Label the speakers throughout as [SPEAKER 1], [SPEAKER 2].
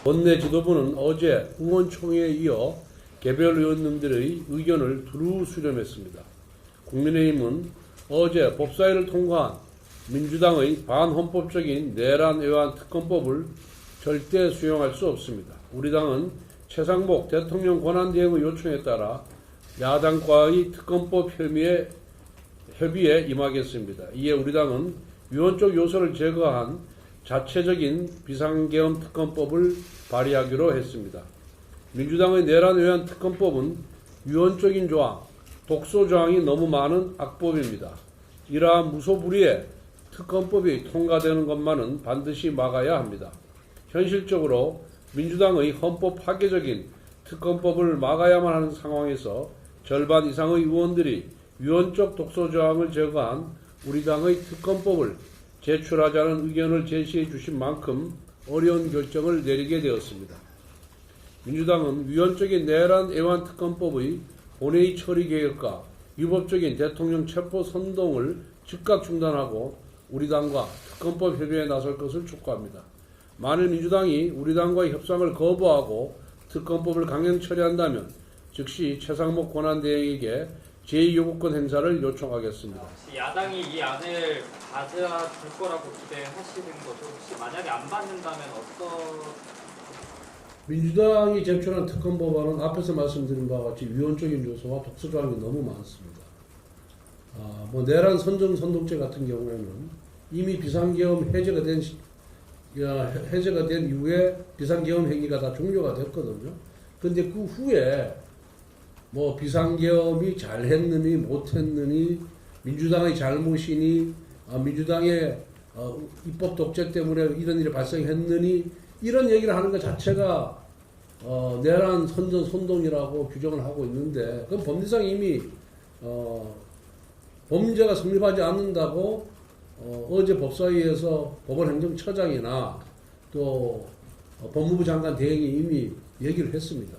[SPEAKER 1] 원내 지도부는 어제 의원총회에 이어 개별 의원님들의 의견을 두루 수렴했습니다. 국민의힘은 어제 법사위를 통과한 민주당의 반헌법적인 내란 외환 특검법을 절대 수용할 수 없습니다. 우리 당은 최상목 대통령 권한대행의 요청에 따라 야당과의 특검법 협의에 임하겠습니다. 이에 우리 당은 위헌적 요소를 제거한 자체적인 비상계엄 특검법을 발의하기로 했습니다. 민주당의 내란 외환 특검법은 위헌적인 조항, 독소 조항이 너무 많은 악법입니다. 이러한 무소불위의 특검법이 통과되는 것만은 반드시 막아야 합니다. 현실적으로 민주당의 헌법 파괴적인 특검법을 막아야만 하는 상황에서 절반 이상의 의원들이 위헌적 독소 조항을 제거한 우리 당의 특검법을 제출하자는 의견을 제시해 주신 만큼 어려운 결정을 내리게 되었습니다. 민주당은 위헌적인 내란 애완 특검법의 본회의 처리 계획과 위법적인 대통령 체포 선동을 즉각 중단하고 우리 당과 특검법 협의에 나설 것을 촉구합니다. 만일 민주당이 우리 당과의 협상을 거부하고 특검법을 강행 처리한다면 즉시 최상목 권한대행에게 제2요구권 행사를 요청하겠습니다.
[SPEAKER 2] 야당이 이 안을 받아줄 거라고 기대하시는 거죠? 혹시 만약에 안 받는다면
[SPEAKER 1] 민주당이 제출한 특검법안은 앞에서 말씀드린 바와 같이 위헌적인 요소와 독소 조항이 너무 많습니다. 내란 선동죄 같은 경우에는 이미 비상계엄 해제가 된 이후에 비상계엄 행위가 다 종료가 됐거든요. 그런데 그 후에 비상계엄이 잘했느니 못했느니 민주당의 잘못이니 민주당의 입법 독재 때문에 이런 일이 발생했느니 이런 얘기를 하는 것 자체가 내란 선동이라고 규정을 하고 있는데 그건 법리상 이미 범죄가 성립하지 않는다고 어제 법사위에서 법원행정처장이나 또 법무부 장관 대행이 이미 얘기를 했습니다.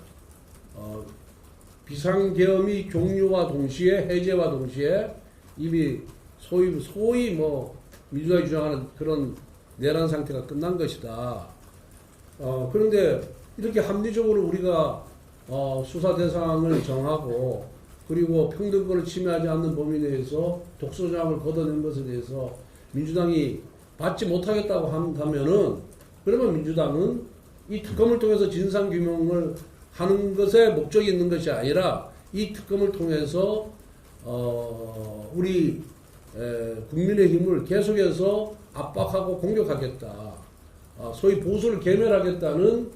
[SPEAKER 1] 비상계엄이 종료와 동시에 해제와 동시에 이미 소위 민주당이 주장하는 그런 내란 상태가 끝난 것이다. 그런데 이렇게 합리적으로 우리가 수사 대상을 정하고 그리고 평등권을 침해하지 않는 범위 내에서 독소 조항을 걷어낸 것에 대해서 민주당이 받지 못하겠다고 한다면은 그러면 민주당은 이 특검을 통해서 진상규명을 하는 것에 목적이 있는 것이 아니라 이 특검을 통해서 우리 국민의힘을 계속해서 압박하고 공격하겠다. 소위 보수를 괴멸하겠다는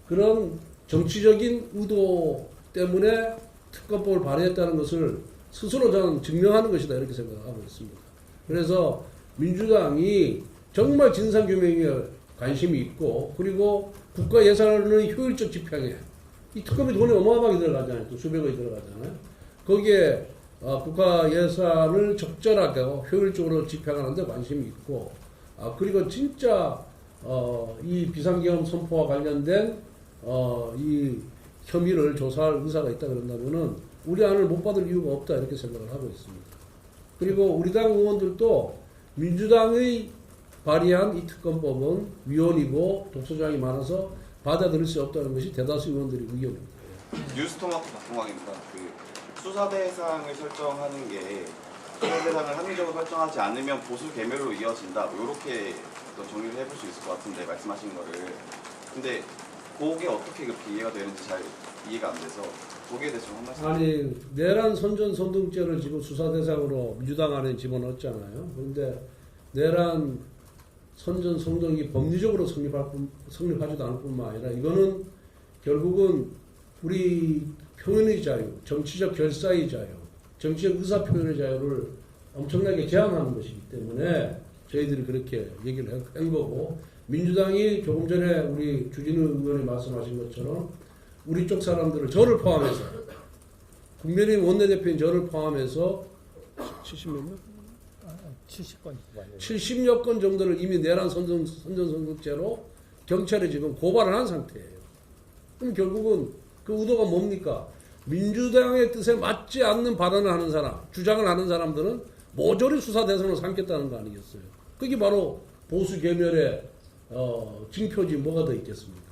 [SPEAKER 1] 그런 정치적인 의도 때문에 특검법을 발의했다는 것을 스스로 저는 증명하는 것이다 이렇게 생각하고 있습니다. 그래서 민주당이 정말 진상규명에 관심이 있고 그리고 국가 예산의 효율적 집행에 이 특검이 돈이 어마어마하게 들어가잖아요. 또 수백억이 들어가잖아요. 거기에 국가 예산을 적절하게 효율적으로 집행하는 데 관심이 있고 그리고 진짜 이 비상계엄 선포와 관련된 이 혐의를 조사할 의사가 있다 그런다면은 우리 안을 못 받을 이유가 없다 이렇게 생각을 하고 있습니다. 그리고 우리 당 의원들도 민주당의 발의한 이 특검법은 위헌이고 독소조항이 많아서 받아들일 수 없다는 것이 대다수 의원들의 의견입니다.
[SPEAKER 3] 뉴스토마토 박동광입니다. 수사 대상을 설정하는 게 수사 대상을 합리적으로 설정하지 않으면 보수 괴멸로 이어진다. 이렇게 정리를 해볼 수 있을 것 같은데 말씀하신 거를. 근데 그게 어떻게 그렇게 이해가 되는지 잘 이해가 안 돼서 거기에 대해서 한 말씀.
[SPEAKER 1] 아니 내란 선동죄를 지금 수사 대상으로 민주당 안에 집어넣었잖아요. 그런데 내란 선동이 법리적으로 성립하지도 않을 뿐만 아니라 이거는 결국은 우리 표현의 자유, 정치적 결사의 자유, 정치적 의사표현의 자유를 엄청나게 제한하는 것이기 때문에 저희들이 그렇게 얘기를 한 거고 민주당이 조금 전에 우리 주진우 의원이 말씀하신 것처럼 우리 쪽 사람들을 저를 포함해서 국민의힘 원내대표인 저를 포함해서 70몇 명?
[SPEAKER 4] 70건
[SPEAKER 1] 70여 건 정도를 이미 내란 선동죄로 경찰에 지금 고발을 한 상태예요. 그럼 결국은 그 의도가 뭡니까? 민주당의 뜻에 맞지 않는 발언을 하는 사람, 주장을 하는 사람들은 모조리 수사 대상으로 삼겠다는 거 아니겠어요? 그게 바로 보수 괴멸의 징표지 뭐가 더 있겠습니까?